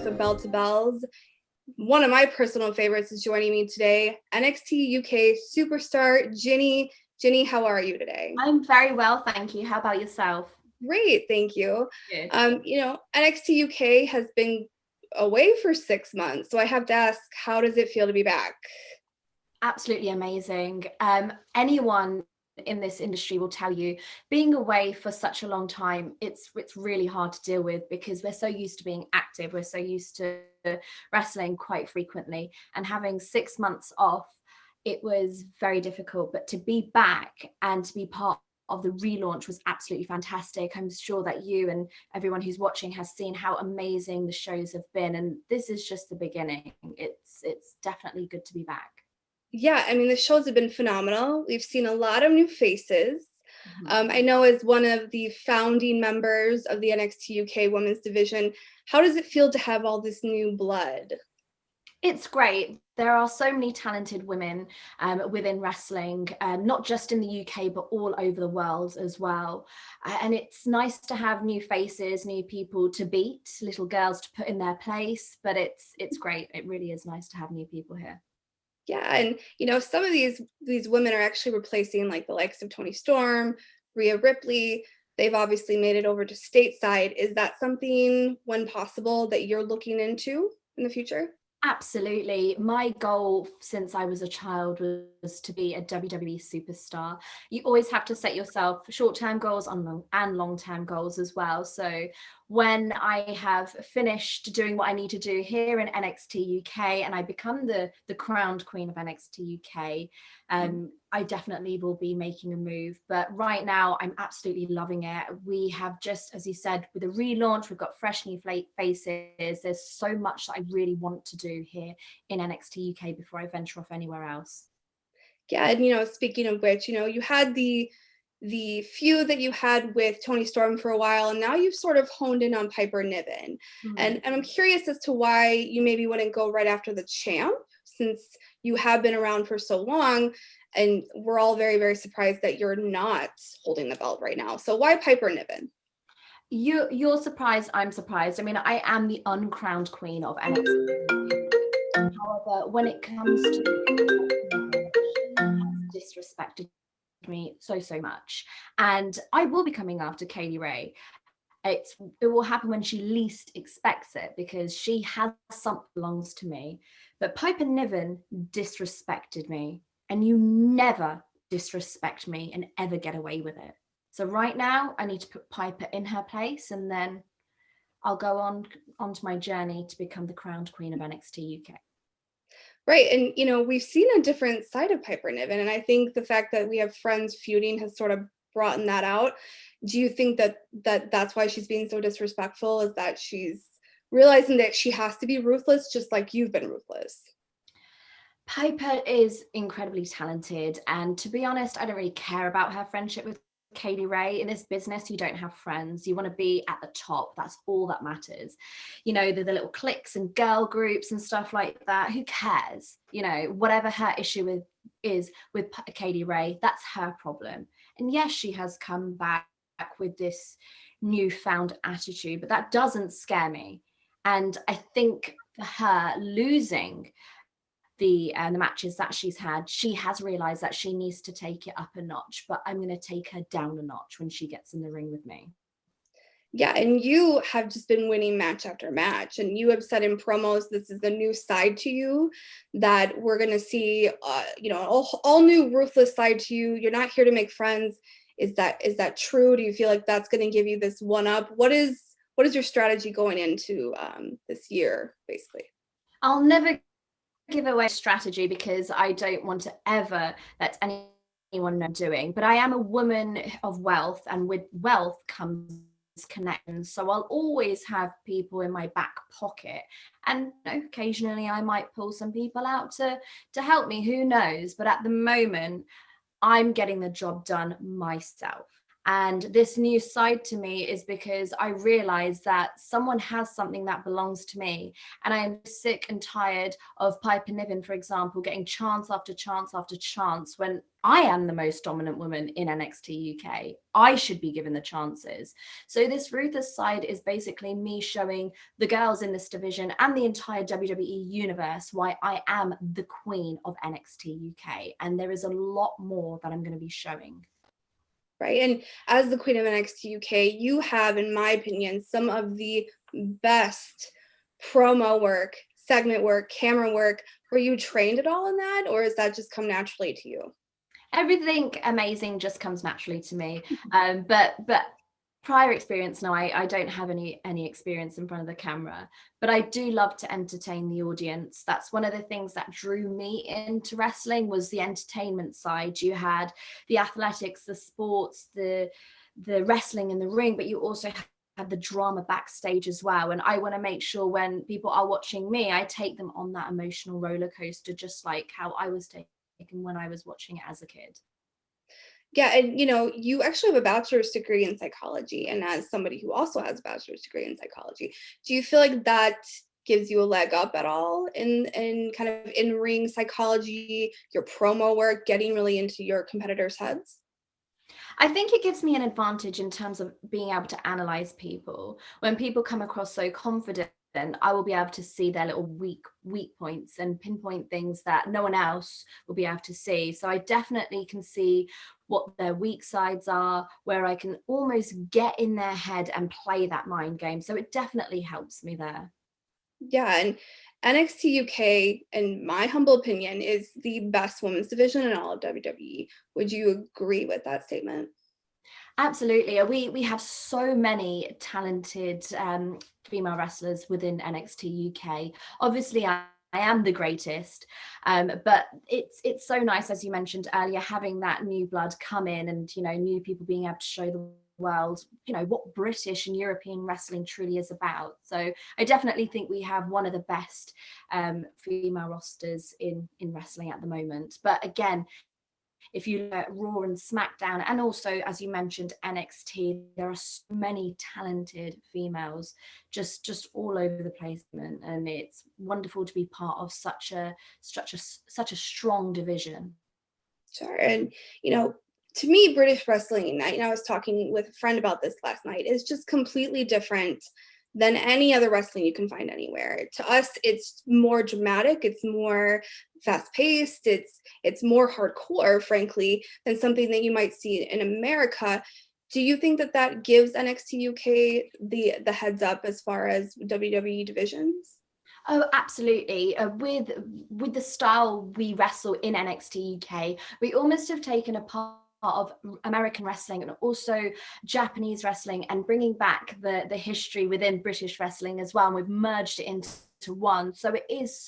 host of Bell to Bells. One of my personal favorites is joining me today, NXT UK superstar Jinny. Jinny, how are you today? I'm very well, thank you. How about yourself? Great, thank you. Good. NXT UK has been away for 6 months, so I have to ask, how does it feel to be back? Absolutely amazing. Anyone in this industry will tell you being away for such a long time, it's really hard to deal with because we're so used to being active, we're so used to wrestling quite frequently, and having 6 months off, it was very difficult. But to be back and to be part of the relaunch was absolutely fantastic. I'm sure that you and everyone who's watching has seen how amazing the shows have been, and this is just the beginning. It's definitely good to be back. Yeah, I mean, the shows have been phenomenal. We've seen a lot of new faces. Mm-hmm. I know as one of the founding members of the NXT UK Women's Division, how does it feel to have all this new blood? It's great. There are so many talented women within wrestling, not just in the UK, but all over the world as well. And it's nice to have new faces, new people to beat, little girls to put in their place. But it's great. It really is nice to have new people here. Yeah, and some of these women are actually replacing like the likes of Toni Storm, Rhea Ripley. They've obviously made it over to stateside. Is that something, when possible, that you're looking into in the future? Absolutely. My goal since I was a child was to be a WWE superstar. You always have to set yourself short-term goals and long-term goals as well. So when I have finished doing what I need to do here in NXT UK and I become the crowned queen of NXT UK, I definitely will be making a move. But right now, I'm absolutely loving it. We have just, as you said, with the relaunch, we've got fresh new faces. There's so much that I really want to do here in NXT UK before I venture off anywhere else. Yeah, and speaking of which, you had the feud that you had with Toni Storm for a while, and now you've sort of honed in on Piper Niven. And I'm curious as to why you maybe wouldn't go right after the champ, since you have been around for so long, and we're all very, very surprised that you're not holding the belt right now. So why Piper Niven? You're surprised, I'm surprised. I mean, I am the uncrowned queen of NXT. However, when it comes to disrespected me so much, and I will be coming after Kaylee Ray. It will happen when she least expects it because she has something that belongs to me. But Piper Niven disrespected me, and you never disrespect me and ever get away with it. So right now I need to put Piper in her place, and then I'll go onto my journey to become the crowned queen of NXT UK. Right. And, we've seen a different side of Piper Niven. And I think the fact that we have friends feuding has sort of brought that out. Do you think that that's why she's being so disrespectful, is that she's realizing that she has to be ruthless, just like you've been ruthless? Piper is incredibly talented. And to be honest, I don't really care about her friendship with Kaylee Ray. In this business, you don't have friends. You want to be at the top. That's all that matters. The little cliques and girl groups and stuff like that. Who cares? Whatever her issue is with Kaylee Ray, that's her problem. And yes, she has come back with this newfound attitude, but that doesn't scare me. And I think for her losing the matches that she's had, she has realized that she needs to take it up a notch, but I'm going to take her down a notch when she gets in the ring with me. Yeah, and you have just been winning match after match, and you have said in promos this is a new side to you, that we're going to see all new ruthless side to you. You're not here to make friends. Is that true? Do you feel like that's going to give you this one up? What is your strategy going into this year, basically? I'll never give away strategy because I don't want to ever let anyone know I'm doing, but I am a woman of wealth, and with wealth comes connections. So I'll always have people in my back pocket, and occasionally I might pull some people out to help me, who knows. But at the moment, I'm getting the job done myself. And this new side to me is because I realize that someone has something that belongs to me. And I am sick and tired of Piper Niven, for example, getting chance after chance after chance when I am the most dominant woman in NXT UK. I should be given the chances. So this ruthless side is basically me showing the girls in this division and the entire WWE universe why I am the queen of NXT UK. And there is a lot more that I'm going to be showing. Right. And as the queen of NXT UK, you have, in my opinion, some of the best promo work, segment work, camera work. Were you trained at all in that, or does that just come naturally to you? Everything amazing just comes naturally to me. But prior experience, no, I don't have any experience in front of the camera, but I do love to entertain the audience. That's one of the things that drew me into wrestling, was the entertainment side. You had the athletics, the sports, the wrestling in the ring, but you also have the drama backstage as well. And I want to make sure when people are watching me, I take them on that emotional roller coaster, just like how I was taken when I was watching it as a kid. Yeah, and you actually have a bachelor's degree in psychology, and as somebody who also has a bachelor's degree in psychology, do you feel like that gives you a leg up at all in kind of in-ring psychology, your promo work, getting really into your competitors' heads? I think it gives me an advantage in terms of being able to analyze people. When people come across so confident, I will be able to see their little weak points and pinpoint things that no one else will be able to see. So I definitely can see what their weak sides are, where I can almost get in their head and play that mind game. So it definitely helps me there. Yeah, and NXT UK, in my humble opinion, is the best women's division in all of WWE. Would you agree with that statement? Absolutely. We have so many talented female wrestlers within NXT UK. Obviously, I am the greatest, but it's so nice, as you mentioned earlier, having that new blood come in, and new people being able to show the world what British and European wrestling truly is about. So I definitely think we have one of the best female rosters in wrestling at the moment. But again, if you look at Raw and SmackDown, and also, as you mentioned, NXT, there are so many talented females just all over the place, and it's wonderful to be part of such a strong division. Sure. And, to me, British wrestling, I was talking with a friend about this last night, is just completely different than any other wrestling you can find anywhere. To us, it's more dramatic, it's more fast-paced, it's more hardcore, frankly, than something that you might see in America. Do you think that that gives NXT UK the heads up as far as WWE divisions? Oh, absolutely. With the style we wrestle in NXT UK, we almost have taken a part of American wrestling and also Japanese wrestling, and bringing back the history within British wrestling as well. And we've merged it into one. So it's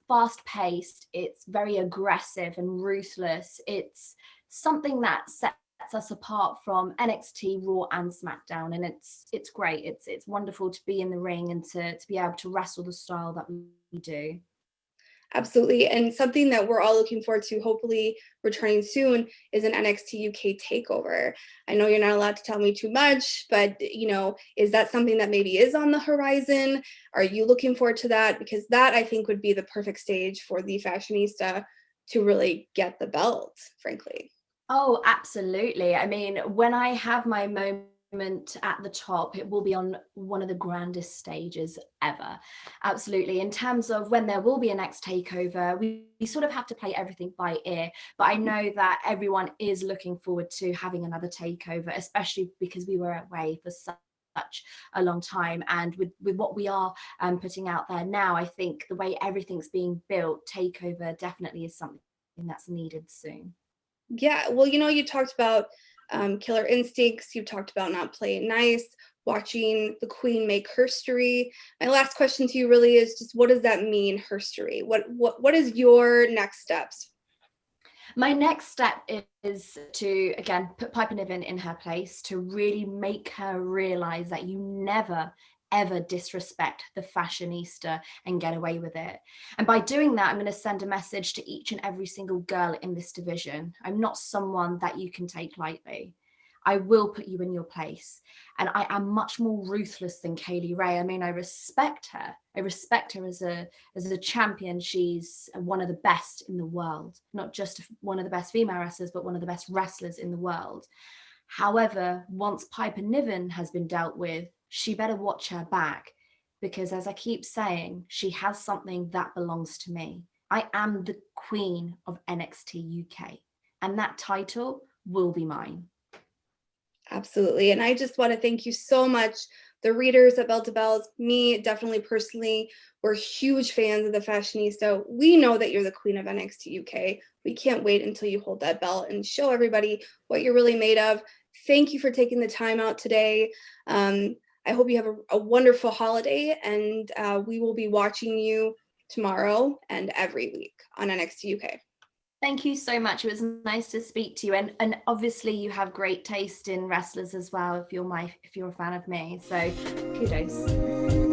fast paced, it's very aggressive and ruthless. It's something that sets us apart from NXT, Raw and SmackDown, and it's great. It's wonderful to be in the ring and to be able to wrestle the style that we do. Absolutely. And something that we're all looking forward to, hopefully returning soon, is an NXT UK takeover. I know you're not allowed to tell me too much, but is that something that maybe is on the horizon? Are you looking forward to that? Because that, I think, would be the perfect stage for the fashionista to really get the belt, frankly. Oh, absolutely. I mean, when I have my moment at the top, it will be on one of the grandest stages ever. Absolutely. In terms of when there will be a next takeover, we sort of have to play everything by ear. But I know that everyone is looking forward to having another takeover, especially because we were away for such a long time. And with what we are putting out there now, I think the way everything's being built, takeover definitely is something that's needed soon. Yeah, well, you talked about killer instincts. You talked about not playing nice, watching the queen make herstory. My last question to you really is just, what does that mean, herstory? What is your next steps? My next step is to, again, put Piper Niven in her place, to really make her realize that you never, ever disrespect the fashionista and get away with it. And by doing that, I'm going to send a message to each and every single girl in this division. I'm not someone that you can take lightly. I will put you in your place. And I am much more ruthless than Kaylee Ray. I mean, I respect her. I respect her as a champion. She's one of the best in the world, not just one of the best female wrestlers, but one of the best wrestlers in the world. However, once Piper Niven has been dealt with, she better watch her back, because as I keep saying, she has something that belongs to me. I am the queen of NXT UK, and that title will be mine. Absolutely. And I just want to thank you so much. The readers at Bell to Bells, me definitely personally, we're huge fans of the Fashionista. We know that you're the queen of NXT UK. We can't wait until you hold that belt and show everybody what you're really made of. Thank you for taking the time out today. I hope you have a wonderful holiday, and we will be watching you tomorrow and every week on NXT UK. Thank you so much. It was nice to speak to you, and obviously you have great taste in wrestlers as well, if you're a fan of me. So kudos.